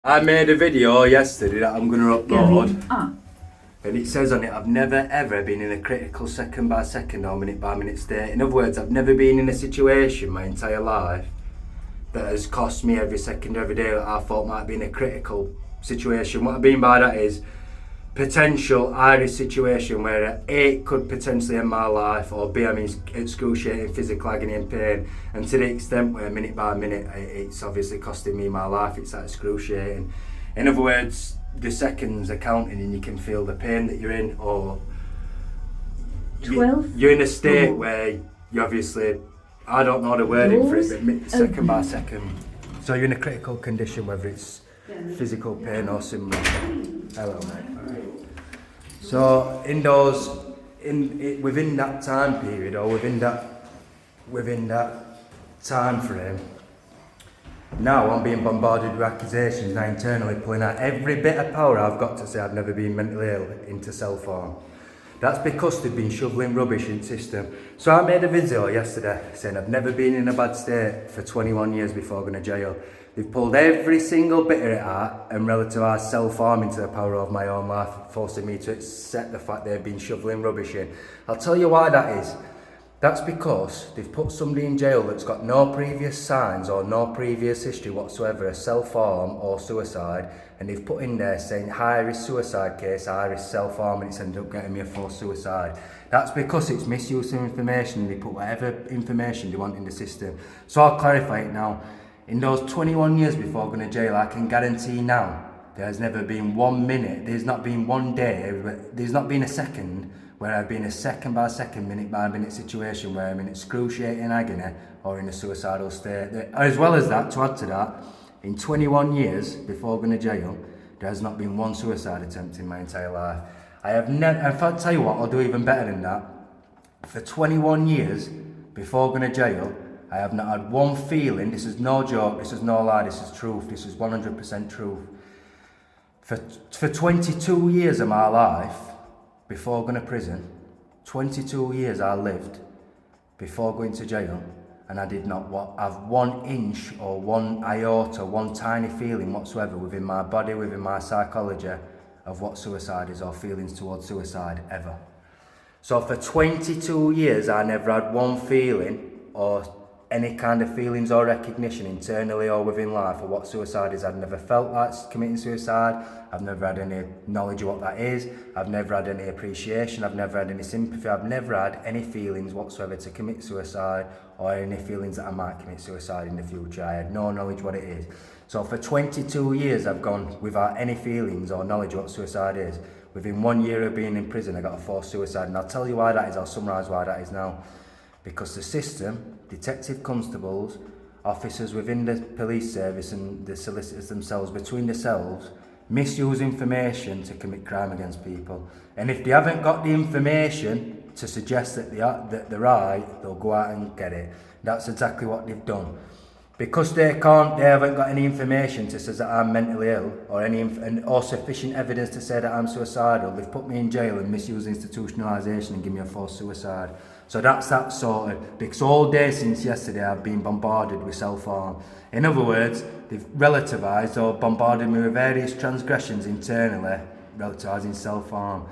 I made a video yesterday that I'm going to upload, and it says on it, I've never ever been in a critical second by second or minute by minute state. In other words, I've never been in a situation my entire life that has cost me every second, every day that I thought might be in a critical situation. What I mean by that is potential iris situation where A, could potentially end my life, or B, I'm in excruciating physical agony and pain, and to the extent where minute by minute it's obviously costing me my life. It's that excruciating. In other words, the seconds are counting and you can feel the pain that you're in, or 12? you're in a state where you obviously, I don't know the wording for it, but second by second. So you're in a critical condition, whether it's physical pain or similar. Hello, mate. So within that time period, or within that time frame, now I'm being bombarded with accusations, and I'm internally pulling out every bit of power I've got to say I've never been mentally ill into self-harm. That's because they've been shoveling rubbish in the system. So I made a video yesterday saying I've never been in a bad state for 21 years before going to jail. They've pulled every single bit of it out and relativised self-harm into the power of my own life, forcing me to accept the fact they've been shoveling rubbish in. I'll tell you why that is. That's because they've put somebody in jail that's got no previous signs or no previous history whatsoever of self-harm or suicide, and they've put in there saying high risk suicide case, high risk self-harm, and it's ended up getting me a forced suicide. That's because it's misuse of information, and they put whatever information they want in the system. So I'll clarify it now. In those 21 years before going to jail, I can guarantee now there's never been 1 minute, there's not been 1 day, there's not been a second where I've been a second by second, minute by minute situation where I'm in excruciating agony or in a suicidal state. As well as that, to add to that, in 21 years before going to jail, there has not been one suicide attempt in my entire life. I have never, in fact, I'll tell you what, I'll do even better than that. For 21 years before going to jail, I have not had one feeling, this is no joke, this is no lie, this is truth, this is 100% truth. For 22 years of my life, before going to prison, 22 years I lived before going to jail, and I did not have 1 inch or 1 iota, 1 tiny feeling whatsoever within my body, within my psychology, of what suicide is or feelings towards suicide ever. So for 22 years I never had 1 feeling or any kind of feelings or recognition internally or within life of what suicide is. I've never felt like committing suicide. I've never had any knowledge of what that is. I've never had any appreciation. I've never had any sympathy. I've never had any feelings whatsoever to commit suicide or any feelings that I might commit suicide in the future. I had no knowledge what it is. So for 22 years I've gone without any feelings or knowledge of what suicide is. Within 1 year of being in prison I got a forced suicide, and I'll tell you why that is. I'll summarise why that is now. Because the system, detective constables, officers within the police service and the solicitors themselves, between themselves, misuse information to commit crime against people. And if they haven't got the information to suggest that they're right, they'll go out and get it. That's exactly what they've done. Because they haven't got any information to say that I'm mentally ill or sufficient evidence to say that I'm suicidal, they've put me in jail and misused institutionalisation and give me a forced suicide. So that's that sorted, because all day since yesterday I've been bombarded with self-harm. In other words, they've relativised or bombarded me with various transgressions internally, relativising self-harm,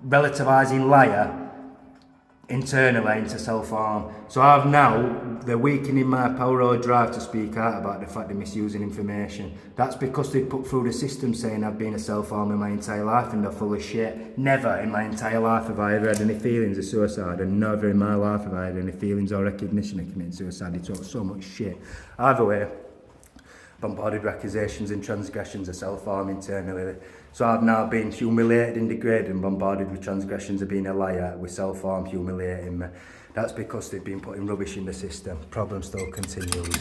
relativising liar internally into self-harm. So I've now, they're weakening my power or drive to speak out about the fact they're misusing information. That's because they've put through the system saying I've been a self-harmer my entire life, and they're full of shit. Never in my entire life have I ever had any feelings of suicide, and never in my life have I had any feelings or recognition of committing suicide. They talk so much shit. Either way, bombarded with accusations and transgressions of self-harm internally. So I've now been humiliated and degraded and bombarded with transgressions of being a liar, with self-harm humiliating me. That's because they've been putting rubbish in the system. Problem still continues.